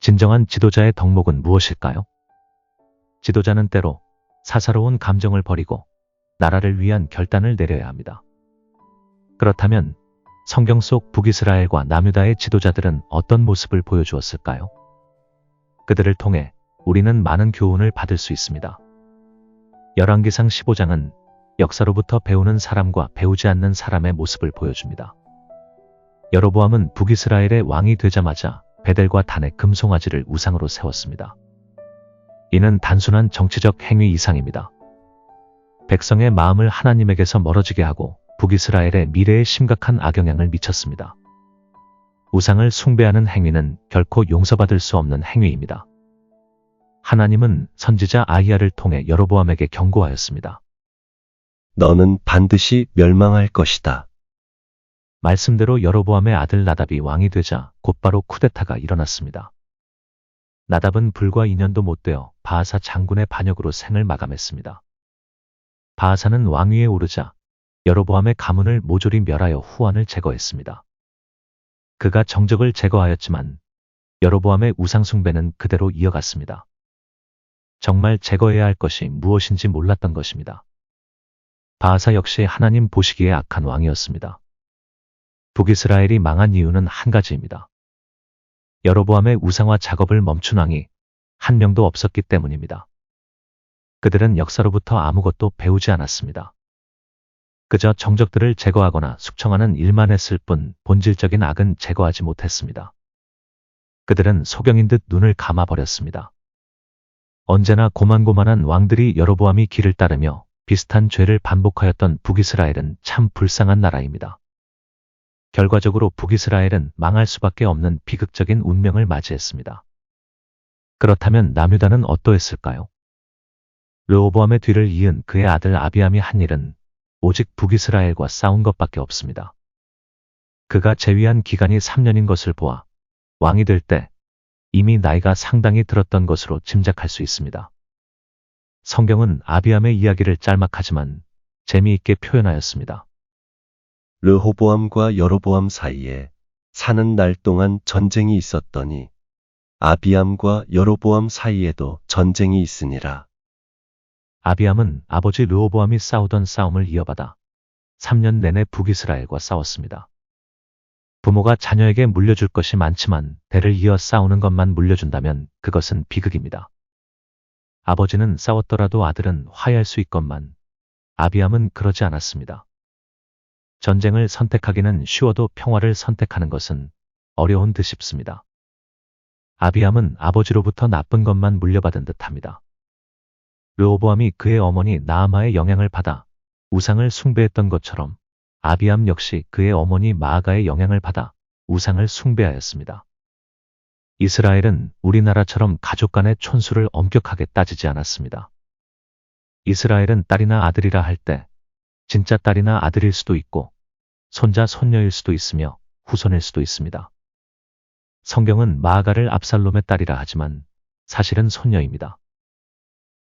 진정한 지도자의 덕목은 무엇일까요? 지도자는 때로 사사로운 감정을 버리고 나라를 위한 결단을 내려야 합니다. 그렇다면 성경 속 북이스라엘과 남유다의 지도자들은 어떤 모습을 보여주었을까요? 그들을 통해 우리는 많은 교훈을 받을 수 있습니다. 열왕기상 15장은 역사로부터 배우는 사람과 배우지 않는 사람의 모습을 보여줍니다. 여로보암은 북이스라엘의 왕이 되자마자 베델과 단의 금송아지를 우상으로 세웠습니다. 이는 단순한 정치적 행위 이상입니다. 백성의 마음을 하나님에게서 멀어지게 하고 북이스라엘의 미래에 심각한 악영향을 미쳤습니다. 우상을 숭배하는 행위는 결코 용서받을 수 없는 행위입니다. 하나님은 선지자 아히야를 통해 여로보암에게 경고하였습니다. 너는 반드시 멸망할 것이다. 말씀대로 여로보암의 아들 나답이 왕이 되자 곧바로 쿠데타가 일어났습니다. 나답은 불과 2년도 못 되어 바아사 장군의 반역으로 생을 마감했습니다. 바아사는 왕위에 오르자 여로보암의 가문을 모조리 멸하여 후환을 제거했습니다. 그가 정적을 제거하였지만 여로보암의 우상숭배는 그대로 이어갔습니다. 정말 제거해야 할 것이 무엇인지 몰랐던 것입니다. 바아사 역시 하나님 보시기에 악한 왕이었습니다. 북이스라엘이 망한 이유는 한 가지입니다. 여로보암의 우상화 작업을 멈춘 왕이 한 명도 없었기 때문입니다. 그들은 역사로부터 아무것도 배우지 않았습니다. 그저 정적들을 제거하거나 숙청하는 일만 했을 뿐 본질적인 악은 제거하지 못했습니다. 그들은 소경인 듯 눈을 감아버렸습니다. 언제나 고만고만한 왕들이 여로보암이 길을 따르며 비슷한 죄를 반복하였던 북이스라엘은 참 불쌍한 나라입니다. 결과적으로 북이스라엘은 망할 수밖에 없는 비극적인 운명을 맞이했습니다. 그렇다면 남유다는 어떠했을까요? 르호보암의 뒤를 이은 그의 아들 아비암이 한 일은 오직 북이스라엘과 싸운 것밖에 없습니다. 그가 재위한 기간이 3년인 것을 보아 왕이 될 때 이미 나이가 상당히 들었던 것으로 짐작할 수 있습니다. 성경은 아비암의 이야기를 짤막하지만 재미있게 표현하였습니다. 르호보암과 여로보암 사이에 사는 날 동안 전쟁이 있었더니 아비암과 여로보암 사이에도 전쟁이 있으니라. 아비암은 아버지 르호보암이 싸우던 싸움을 이어받아 3년 내내 북이스라엘과 싸웠습니다. 부모가 자녀에게 물려줄 것이 많지만 대를 이어 싸우는 것만 물려준다면 그것은 비극입니다. 아버지는 싸웠더라도 아들은 화해할 수 있건만 아비암은 그러지 않았습니다. 전쟁을 선택하기는 쉬워도 평화를 선택하는 것은 어려운 듯 싶습니다. 아비암은 아버지로부터 나쁜 것만 물려받은 듯합니다. 르호보암이 그의 어머니 나아마의 영향을 받아 우상을 숭배했던 것처럼 아비암 역시 그의 어머니 마아가의 영향을 받아 우상을 숭배하였습니다. 이스라엘은 우리나라처럼 가족 간의 촌수를 엄격하게 따지지 않았습니다. 이스라엘은 딸이나 아들이라 할 때 진짜 딸이나 아들일 수도 있고 손자, 손녀일 수도 있으며 후손일 수도 있습니다. 성경은 마아가를 압살롬의 딸이라 하지만 사실은 손녀입니다.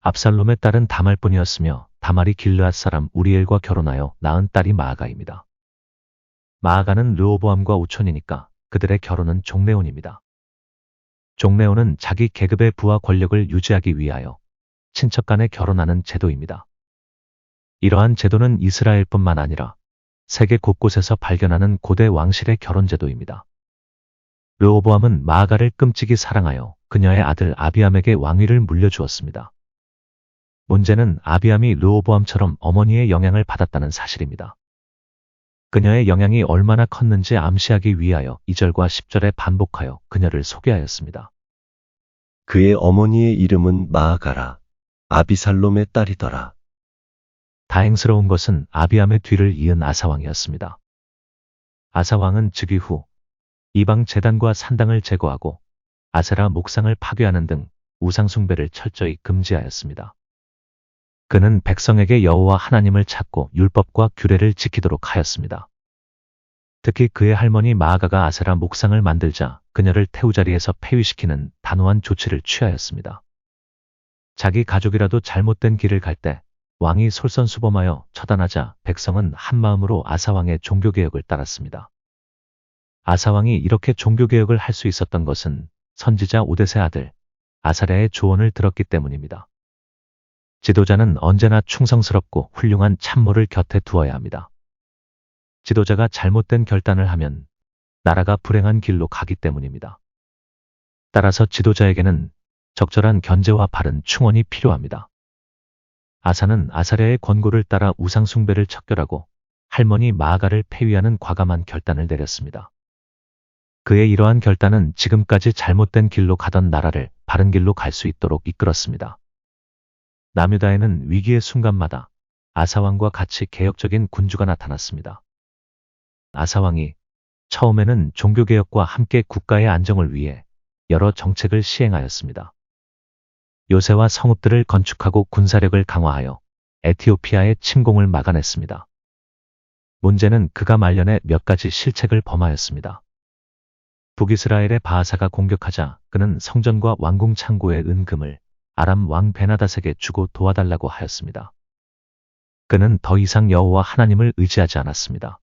압살롬의 딸은 다말뿐이었으며 다말이 길르앗 사람 우리엘과 결혼하여 낳은 딸이 마아가입니다. 마아가는 르호보암과 우촌이니까 그들의 결혼은 종레온입니다. 종레온은 자기 계급의 부와 권력을 유지하기 위하여 친척 간에 결혼하는 제도입니다. 이러한 제도는 이스라엘뿐만 아니라 세계 곳곳에서 발견하는 고대 왕실의 결혼 제도입니다. 르호보암은 마아가를 끔찍이 사랑하여 그녀의 아들 아비암에게 왕위를 물려주었습니다. 문제는 아비암이 르호보암처럼 어머니의 영향을 받았다는 사실입니다. 그녀의 영향이 얼마나 컸는지 암시하기 위하여 2절과 10절에 반복하여 그녀를 소개하였습니다. 그의 어머니의 이름은 마아가라. 아비살롬의 딸이더라. 다행스러운 것은 아비암의 뒤를 이은 아사왕이었습니다. 아사왕은 즉위 후 이방 제단과 산당을 제거하고 아세라 목상을 파괴하는 등 우상숭배를 철저히 금지하였습니다. 그는 백성에게 여호와 하나님을 찾고 율법과 규례를 지키도록 하였습니다. 특히 그의 할머니 마아가가 아세라 목상을 만들자 그녀를 태우자리에서 폐위시키는 단호한 조치를 취하였습니다. 자기 가족이라도 잘못된 길을 갈 때 왕이 솔선수범하여 처단하자 백성은 한마음으로 아사왕의 종교개혁을 따랐습니다. 아사왕이 이렇게 종교개혁을 할 수 있었던 것은 선지자 오뎃의 아들 아사랴의 조언을 들었기 때문입니다. 지도자는 언제나 충성스럽고 훌륭한 참모를 곁에 두어야 합니다. 지도자가 잘못된 결단을 하면 나라가 불행한 길로 가기 때문입니다. 따라서 지도자에게는 적절한 견제와 바른 충원이 필요합니다. 아사는 아사랴의 권고를 따라 우상 숭배를 척결하고 할머니 마아가를 폐위하는 과감한 결단을 내렸습니다. 그의 이러한 결단은 지금까지 잘못된 길로 가던 나라를 바른 길로 갈 수 있도록 이끌었습니다. 남유다에는 위기의 순간마다 아사왕과 같이 개혁적인 군주가 나타났습니다. 아사왕이 처음에는 종교개혁과 함께 국가의 안정을 위해 여러 정책을 시행하였습니다. 요새와 성읍들을 건축하고 군사력을 강화하여 에티오피아의 침공을 막아냈습니다. 문제는 그가 말년에 몇 가지 실책을 범하였습니다. 북이스라엘의 바하사가 공격하자 그는 성전과 왕궁 창고의 은금을 아람 왕 베나닷에게 주고 도와달라고 하였습니다. 그는 더 이상 여호와 하나님을 의지하지 않았습니다.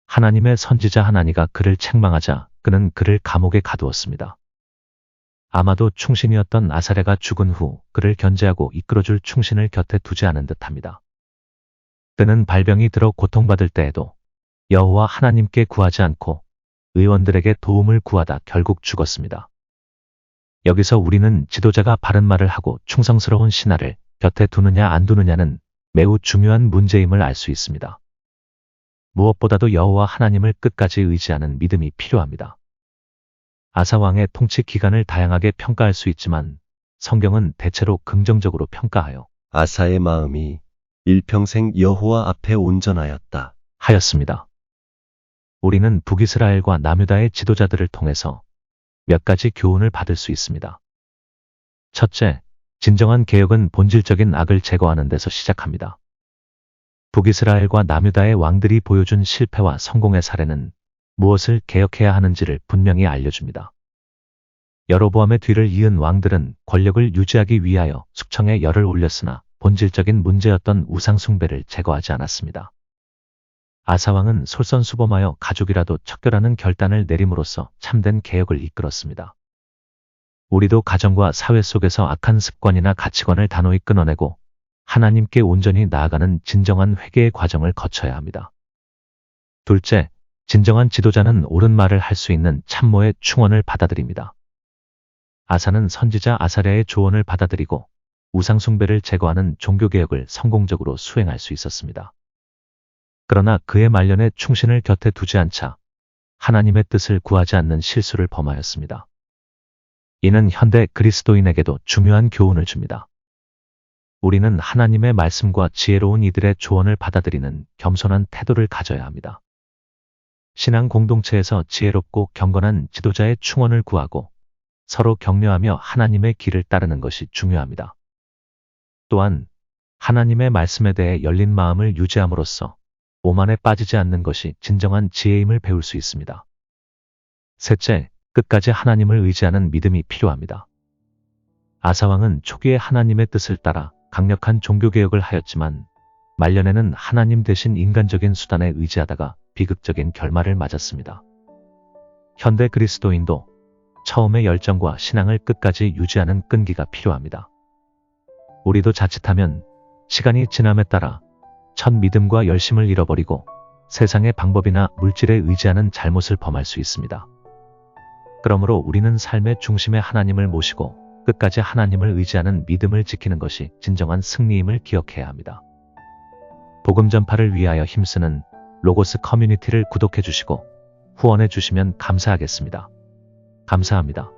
하나님의 선지자 하나니가 그를 책망하자 그는 그를 감옥에 가두었습니다. 아마도 충신이었던 아사랴가 죽은 후 그를 견제하고 이끌어줄 충신을 곁에 두지 않은 듯합니다. 그는 발병이 들어 고통받을 때에도 여호와 하나님께 구하지 않고 의원들에게 도움을 구하다 결국 죽었습니다. 여기서 우리는 지도자가 바른 말을 하고 충성스러운 신하를 곁에 두느냐 안 두느냐는 매우 중요한 문제임을 알 수 있습니다. 무엇보다도 여호와 하나님을 끝까지 의지하는 믿음이 필요합니다. 아사 왕의 통치 기간을 다양하게 평가할 수 있지만 성경은 대체로 긍정적으로 평가하여 아사의 마음이 일평생 여호와 앞에 온전하였다 하였습니다. 우리는 북이스라엘과 남유다의 지도자들을 통해서 몇 가지 교훈을 받을 수 있습니다. 첫째, 진정한 개혁은 본질적인 악을 제거하는 데서 시작합니다. 북이스라엘과 남유다의 왕들이 보여준 실패와 성공의 사례는 무엇을 개혁해야 하는지를 분명히 알려줍니다. 여로보암의 뒤를 이은 왕들은 권력을 유지하기 위하여 숙청에 열을 올렸으나 본질적인 문제였던 우상 숭배를 제거하지 않았습니다. 아사왕은 솔선수범하여 가족이라도 척결하는 결단을 내림으로써 참된 개혁을 이끌었습니다. 우리도 가정과 사회 속에서 악한 습관이나 가치관을 단호히 끊어내고 하나님께 온전히 나아가는 진정한 회개의 과정을 거쳐야 합니다. 둘째, 진정한 지도자는 옳은 말을 할 수 있는 참모의 충원을 받아들입니다. 아사는 선지자 아사랴의 조언을 받아들이고 우상 숭배를 제거하는 종교개혁을 성공적으로 수행할 수 있었습니다. 그러나 그의 말년에 충신을 곁에 두지 않자 하나님의 뜻을 구하지 않는 실수를 범하였습니다. 이는 현대 그리스도인에게도 중요한 교훈을 줍니다. 우리는 하나님의 말씀과 지혜로운 이들의 조언을 받아들이는 겸손한 태도를 가져야 합니다. 신앙 공동체에서 지혜롭고 경건한 지도자의 충원을 구하고 서로 격려하며 하나님의 길을 따르는 것이 중요합니다. 또한 하나님의 말씀에 대해 열린 마음을 유지함으로써 오만에 빠지지 않는 것이 진정한 지혜임을 배울 수 있습니다. 셋째, 끝까지 하나님을 의지하는 믿음이 필요합니다. 아사왕은 초기에 하나님의 뜻을 따라 강력한 종교개혁을 하였지만 말년에는 하나님 대신 인간적인 수단에 의지하다가 비극적인 결말을 맞았습니다. 현대 그리스도인도 처음의 열정과 신앙을 끝까지 유지하는 끈기가 필요합니다. 우리도 자칫하면 시간이 지남에 따라 첫 믿음과 열심을 잃어버리고 세상의 방법이나 물질에 의지하는 잘못을 범할 수 있습니다. 그러므로 우리는 삶의 중심에 하나님을 모시고 끝까지 하나님을 의지하는 믿음을 지키는 것이 진정한 승리임을 기억해야 합니다. 복음 전파를 위하여 힘쓰는 로고스 커뮤니티를 구독해 주시고 후원해 주시면 감사하겠습니다. 감사합니다.